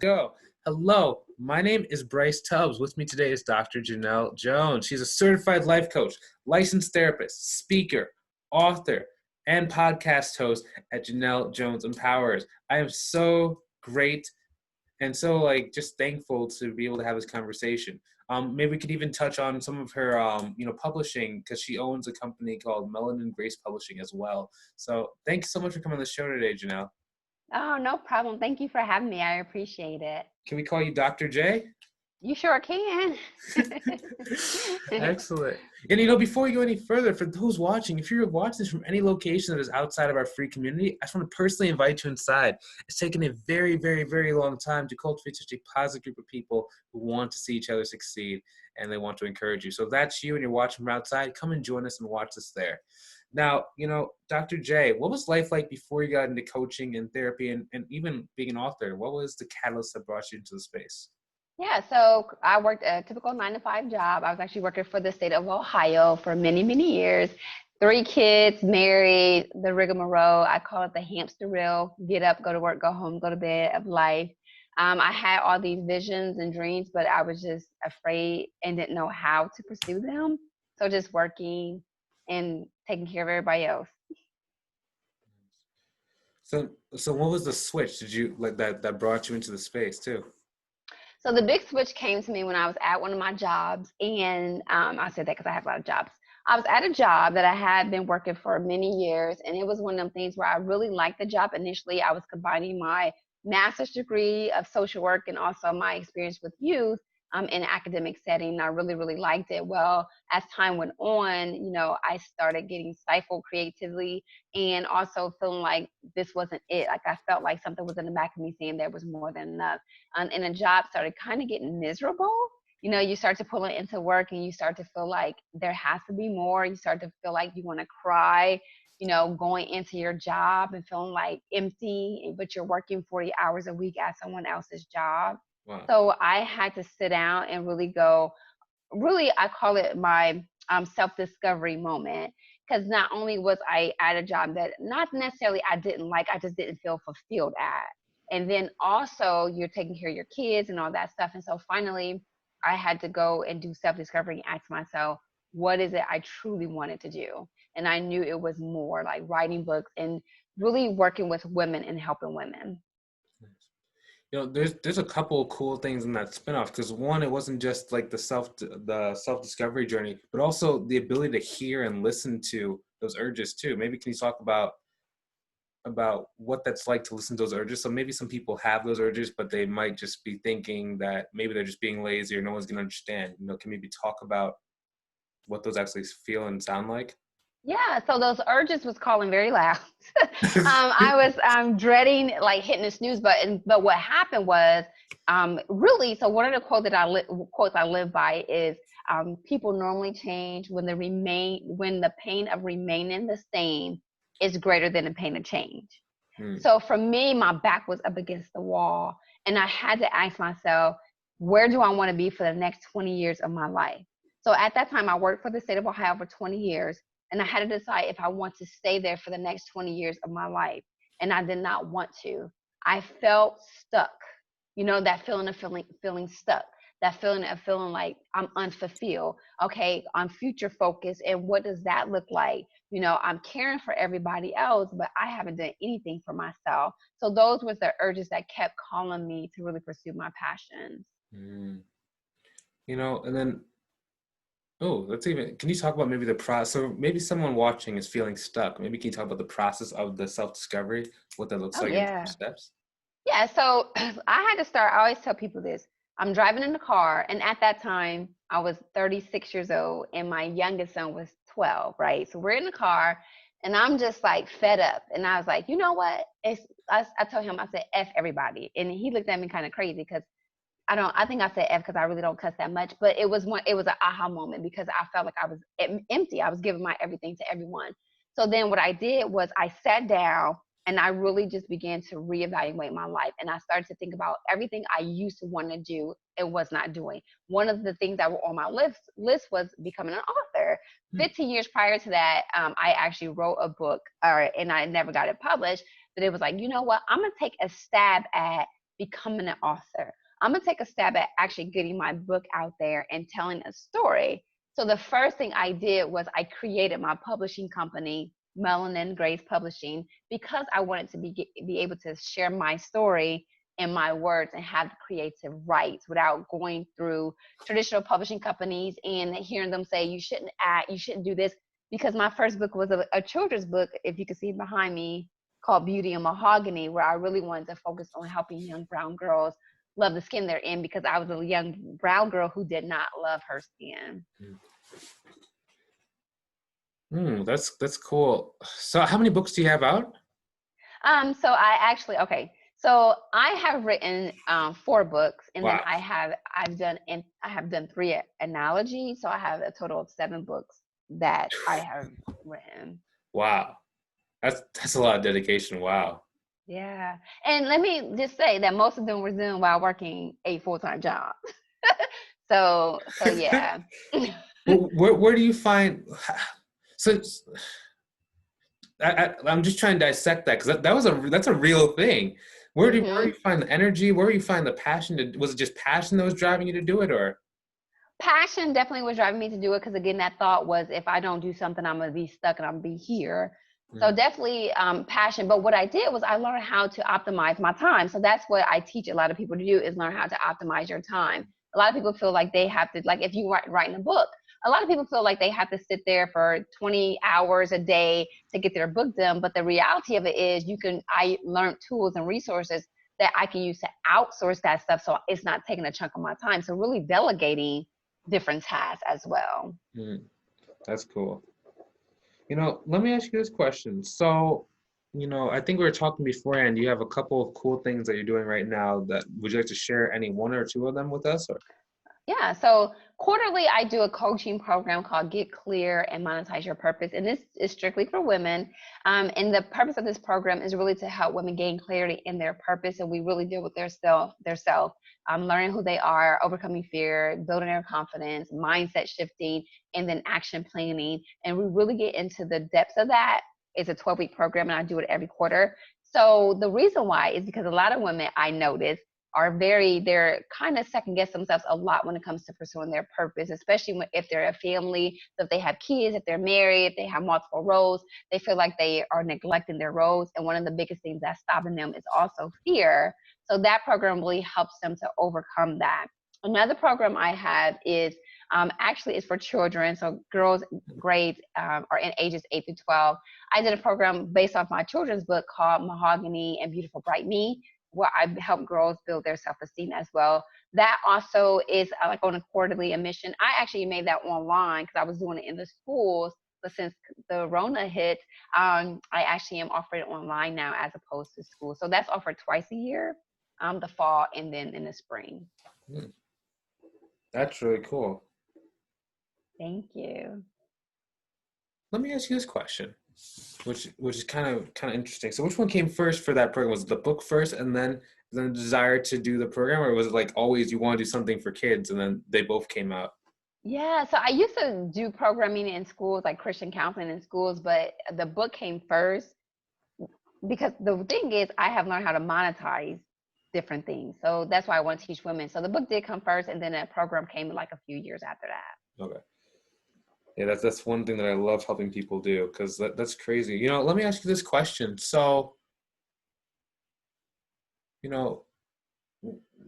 go. Hello, my name is Bryce Tubbs. With me today is Dr. Janell Jones. She's a certified life coach, licensed therapist, speaker, author, and podcast host at Janell Jones Empowers. I am so great and so just thankful to be able to have this conversation. Maybe we could even touch on some of her publishing, because she owns a company called Melanin Grace Publishing as well. So thanks so much for coming on the show today, Janell. Oh, no problem. Thank you for having me. I appreciate it. Can we call you Dr. J? You sure can. Excellent. And before we go any further, for those watching, if you're watching this from any location that is outside of our free community, I just want to personally invite you inside. It's taken a very, very, very long time to cultivate such a positive group of people who want to see each other succeed and they want to encourage you. So if that's you and you're watching from outside, come and join us and watch us there. Now, Dr. J, what was life like before you got into coaching and therapy and even being an author? What was the catalyst that brought you into the space? Yeah, so I worked a typical 9-to-5 job. I was actually working for the state of Ohio for many, many years. 3 kids, married, the rigmarole. I call it the hamster wheel. Get up, go to work, go home, go to bed of life. I had all these visions and dreams, but I was just afraid and didn't know how to pursue them. So just working and taking care of everybody else. So what was the switch? Did you that brought you into the space too? So the big switch came to me when I was at one of my jobs, and I said that because I have a lot of jobs. I was at a job that I had been working for many years, and it was one of them things where I really liked the job. Initially, I was combining my master's degree of social work and also my experience with youth in an academic setting. I really, really liked it. Well, as time went on, I started getting stifled creatively and also feeling like this wasn't it. Like I felt like something was in the back of me saying there was more than enough. And the job started kind of getting miserable. You start to pull it into work and you start to feel like there has to be more. You start to feel like you want to cry, going into your job and feeling like empty, but you're working 40 hours a week at someone else's job. Wow. So I had to sit down and really I call it my self-discovery moment. Because not only was I at a job that not necessarily I didn't like, I just didn't feel fulfilled at. And then also you're taking care of your kids and all that stuff. And so finally I had to go and do self-discovery and ask myself, what is it I truly wanted to do? And I knew it was more like writing books and really working with women and helping women. There's a couple of cool things in that spinoff, because one, it wasn't just like the self-discovery journey, but also the ability to hear and listen to those urges too. Maybe can you talk about what that's like to listen to those urges? So maybe some people have those urges, but they might just be thinking that maybe they're just being lazy or no one's going to understand. Can maybe talk about what those actually feel and sound like? Yeah, so those urges was calling very loud. I was dreading like hitting the snooze button, but what happened was really. So one of the quotes I live by is people normally change when the pain of remaining the same is greater than the pain of change. So for me, my back was up against the wall, and I had to ask myself, where do I want to be for the next 20 years of my life? So at that time, I worked for the state of Ohio for 20 years. And I had to decide if I want to stay there for the next 20 years of my life. And I did not want to. I felt stuck. That feeling of feeling stuck. That feeling of feeling like I'm unfulfilled. Okay, I'm future focused. And what does that look like? I'm caring for everybody else, but I haven't done anything for myself. So those were the urges that kept calling me to really pursue my passions. And then can you talk about maybe the process? So maybe someone watching is feeling stuck. Maybe can you talk about the process of the self-discovery, what that looks like in steps? Yeah, so I had to start. I always tell people this. I'm driving in the car, and at that time, I was 36 years old, and my youngest son was 12, right? So we're in the car, and I'm just like fed up. And I was like, you know what? I told him, I said, F everybody. And he looked at me kind of crazy because I think I said F because I really don't cuss that much, but it was an aha moment because I felt like I was empty. I was giving my everything to everyone. So then what I did was I sat down and I really just began to reevaluate my life. And I started to think about everything I used to want to do and was not doing. One of the things that were on my list was becoming an author. 15 years prior to that, I actually wrote a book and I never got it published, but it was like, you know what? I'm going to take a stab at becoming an author. I'm going to take a stab at actually getting my book out there and telling a story. So the first thing I did was I created my publishing company, Melanin Grace Publishing, because I wanted to be able to share my story and my words and have the creative rights without going through traditional publishing companies and hearing them say, you shouldn't act, you shouldn't do this. Because my first book was a children's book, if you can see behind me, called Beauty and Mahogany, where I really wanted to focus on helping young brown girls love the skin they're in, because I was a young brown girl who did not love her skin. That's cool. So how many books do you have out? So I have written 4 books, and then Wow. I have done 3 anthologies, so I have a total of 7 books that I have written. Wow. That's a lot of dedication. Wow. Yeah. And let me just say that most of them were done while working a full-time job. So yeah. Where do you find, so I'm just trying to dissect that, because that's a real thing. Where do you find the energy? Where do you find the passion? Was it just passion that was driving you to do it, or? Passion definitely was driving me to do it, because again, that thought was, if I don't do something, I'm gonna be stuck and I'm gonna be here. So definitely passion. But what I did was I learned how to optimize my time. So that's what I teach a lot of people to do, is learn how to optimize your time. A lot of people feel like they have to, like if you writing a book, a lot of people feel like they have to sit there for 20 hours a day to get their book done. But the reality of it is I learned tools and resources that I can use to outsource that stuff, so it's not taking a chunk of my time. So really delegating different tasks as well. That's cool. Let me ask you this question. So, I think we were talking beforehand. You have a couple of cool things that you're doing right now. Would you like to share any 1 or 2 of them with us? Or? Yeah, so quarterly I do a coaching program called Get Clear and Monetize Your Purpose, and this is strictly for women. And the purpose of this program is really to help women gain clarity in their purpose, and we really deal with their self, learning who they are, overcoming fear, building their confidence, mindset shifting, and then action planning. And we really get into the depths of that. It's a 12-week program, and I do it every quarter. So the reason why is because a lot of women, I notice, they're kind of second guess themselves a lot when it comes to pursuing their purpose, especially if they're a family. So if they have kids, if they're married, if they have multiple roles, they feel like they are neglecting their roles. And one of the biggest things that's stopping them is also fear. So that program really helps them to overcome that. Another program I have is actually is for children. So girls grades are in ages 8 through 12. I did a program based off my children's book called Mahogany and Beautiful Bright Me, where I help girls build their self-esteem as well. That also is like on a quarterly emission. I actually made that online because I was doing it in the schools, but since the Rona hit, I actually am offering it online now as opposed to school. So that's offered twice a year, the fall and then in the spring. That's really cool. Thank you. Let me ask you this question, which is kind of interesting. So which one came first for that program? Was it the book first and then the desire to do the program, or was it like always you want to do something for kids and then they both came out? Yeah, so I used to do programming in schools, like Christian counseling in schools, but the book came first because the thing is I have learned how to monetize different things. So that's why I want to teach women. So the book did come first, and then a program came like a few years after that. Okay. Yeah, that's one thing that I love helping people do, because that's crazy. Let me ask you this question. So,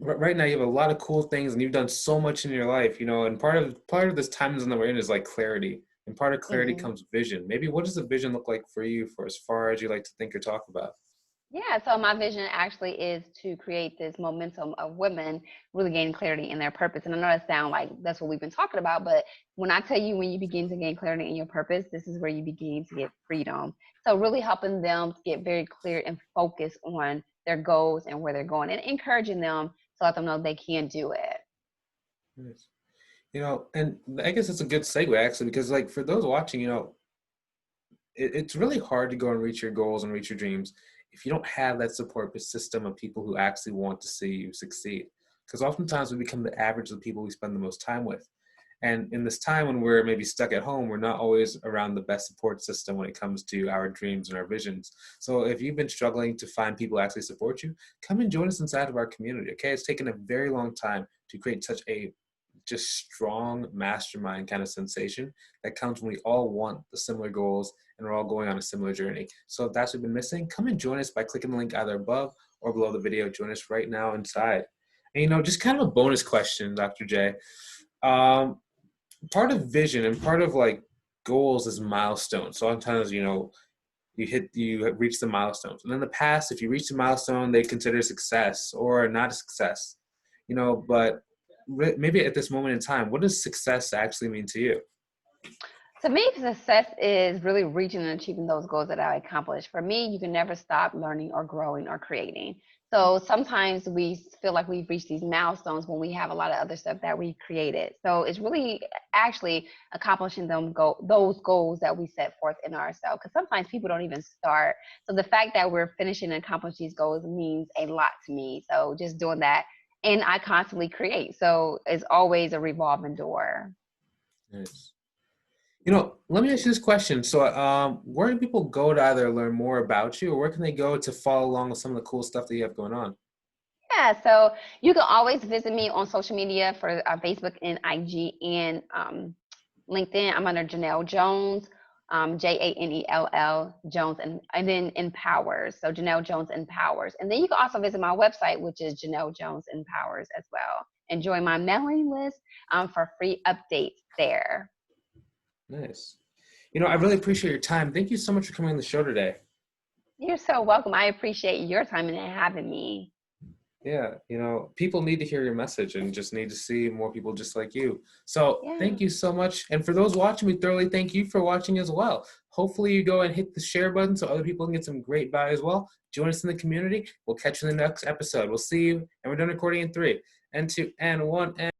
right now you have a lot of cool things and you've done so much in your life, and part of this time that we're in is like clarity. And part of clarity comes vision. Maybe what does the vision look like for you, for as far as you like to think or talk about? Yeah, so my vision actually is to create this momentum of women really gaining clarity in their purpose. And I know that sounds like that's what we've been talking about, but when I tell you, when you begin to gain clarity in your purpose, this is where you begin to get freedom. So really helping them to get very clear and focused on their goals and where they're going, and encouraging them to let them know they can do it. Nice. And I guess it's a good segue actually, because like for those watching, it's really hard to go and reach your goals and reach your dreams if you don't have that support system of people who actually want to see you succeed. Because oftentimes we become the average of the people we spend the most time with. And in this time when we're maybe stuck at home, we're not always around the best support system when it comes to our dreams and our visions. So if you've been struggling to find people who actually support you, come and join us inside of our community, okay? It's taken a very long time to create such a just strong mastermind kind of sensation that comes when we all want the similar goals and we're all going on a similar journey. So if that's what you've been missing, come and join us by clicking the link either above or below the video. Join us right now inside. And, just kind of a bonus question, Dr. J. Part of vision and part of like goals is milestones. So sometimes, you reach the milestones. And in the past, if you reach the milestone, they consider success or not a success, but maybe at this moment in time, what does success actually mean to you? To me, success is really reaching and achieving those goals that I accomplished. For me, you can never stop learning or growing or creating. So sometimes we feel like we've reached these milestones when we have a lot of other stuff that we created. So it's really actually accomplishing those goals that we set forth in ourselves. Because sometimes people don't even start. So the fact that we're finishing and accomplishing these goals means a lot to me. So just doing that. And I constantly create. So it's always a revolving door. Nice. Let me ask you this question. So where do people go to either learn more about you, or where can they go to follow along with some of the cool stuff that you have going on? Yeah, so you can always visit me on social media for Facebook and IG and LinkedIn. I'm under Janell Jones, Janell Jones, and then Empowers. So Janell Jones Empowers. And then you can also visit my website, which is Janell Jones Empowers as well. And join my mailing list for free updates there. Nice. I really appreciate your time. Thank you so much for coming on the show today. You're so welcome. I appreciate your time and having me. Yeah, people need to hear your message and just need to see more people just like you. So Thank you so much. And for those watching, we thoroughly thank you for watching as well. Hopefully you go and hit the share button so other people can get some great value as well. Join us in the community. We'll catch you in the next episode. We'll see you. And we're done recording in 3 and 2 and 1. And